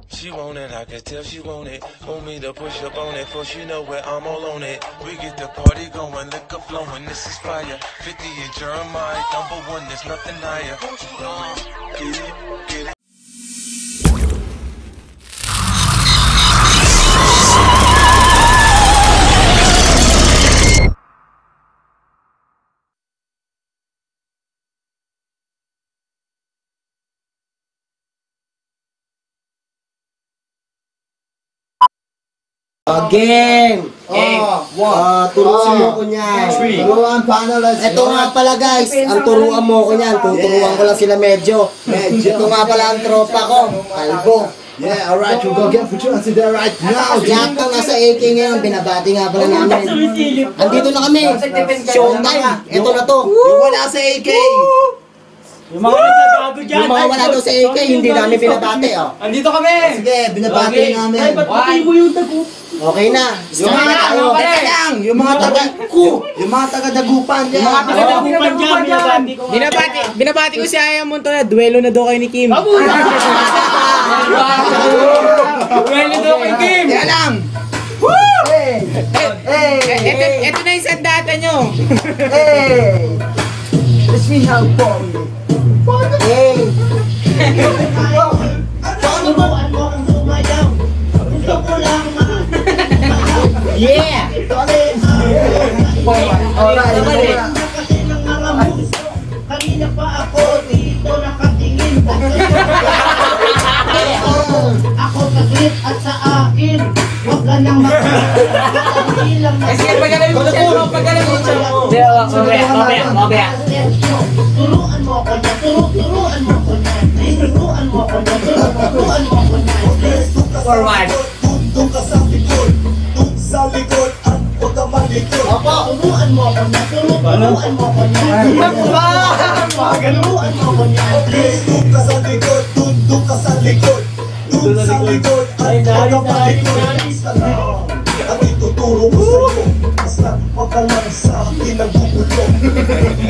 She want it, I can tell she want it. Want me to push up on it, for she know where I'm all on it. We get the party going, liquor flowing, this is fire. 50 and Jeremiah, #1, there's nothing higher. Get it, get it. Game! Turuan mo ko niyan. Turuan, paano lang? Ito nga pala guys, ang turuan mo ko niyan. Tuturuan ko lang sila medyo. Ito nga pala ang tropa ko, Kalbo. Yeah, alright, we'll go get for you and sit there right now. Lahat ng nasa AK ngayon, binabati nga pala namin. Andito na kami. Showtime. Ito na to. Yung wala sa AK. Yung mga nagbabago dyan! Yung mga wala daw sa AK, hindi namin binabati. Andito kami! Sige, binabati namin. Ay, ba't pati mo yung tago? Okay na. Yung mga yung mga taga-dagupan Yung mga taga-dagupan dyan, Binabati ko si Aya Monto na duelo na daw kayo ni Kim. Duelo daw kay Kim! Kaya lang! Ito na yung sandata nyo. Hey! Let's see how far we go. Hey! Yeah! Alright, kanina pa ako dito nakatingin. Ako saglit at sa akin huwag ka nang makakailang. Sige, pagaling mo siya mo. Pagaling mo siya mo. Mabaya. Turuan mo ako na, turuan mo ako na, turuan mo ako na, turuan mo ako na. Forward. Tundong ka sa likod, tundong sa likod at huwag ka malikod. Turuan mo ako na, turuan mo ako na. Turuan mo ako na. Tundong ka sa likod, tundong ka sa likod, tundong sa likod at huwag ka malikod. At ituturo ko sa'yo, basta huwag ka lang sa akin nagbubulo.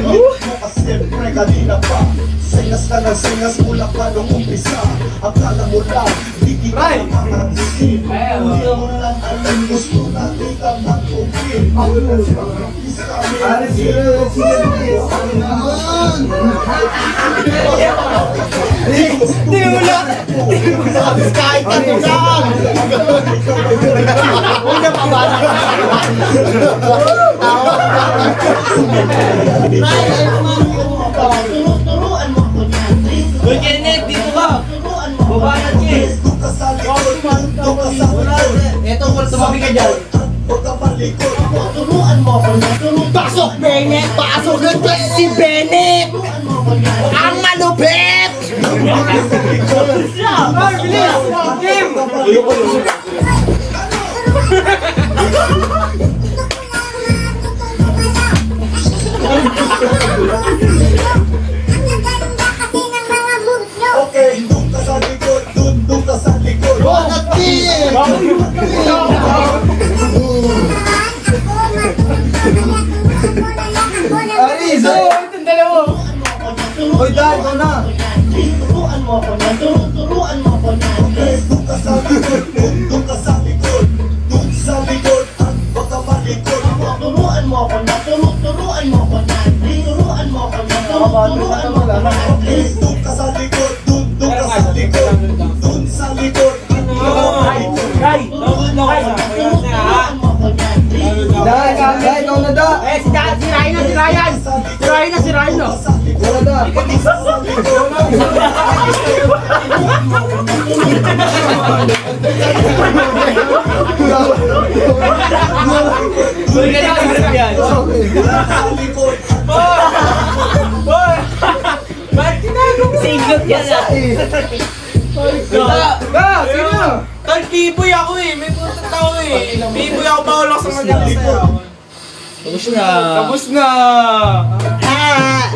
Mo ka siyempre kanina pa, singas ka ng singas mula pa nung umpisa. Akala mo lang, di kita makakasip. Hindi mo lang alam, gusto natin ka mag-upin. Ako na siya mag-upisa. Di mo lang! Kahit ano lang! Huwag na pabara ka! Turuan mo ako na. Uy, Kenneth, dito ka! Turuan mo ako Baba na. na, Chief! Tundong ka sa likod, tundong ka sa likod. Eto, tumabi ka dyan! Huwag ka malikod. Turuan mo ako na. Pasok, Bennett! Pasok na si Bennett! Turuan mo ako na. Ang malupit! Ay, bilis! Kim! Okay, tundong ka sa likod, tundong ka sa likod. Aris! Itong dalawa! Hoy, dad, ikaw na! Turuan mo ako na. Turuan mo ako na. Tundong ka sa likod, tundong ka sa likod, tundong sa likod at huwag ka malikod. Turuan mo ako na. Turuan mo ako na. Turuan mo ako na. Turuan mo ako na. Tundong ka sa likod, tundong ka sa likod, tundong sa likod at huwag ka malikod. Ray! Turuan mo kayo! Turuan mo ako na. Dad, ikaw na da! Eh, si Ryan na, si Ryan! Si Ryan na, si Ryan no! Wala da! Uy, ganyan ka hirap yan! Sa likod Boy! Ba't ginagawa mo? Singot yan ah! Sino? Tol, piboy ako eh! May putot ako eh! Piboy ako, bawal ako sa mga likod. Tapos na! Ah!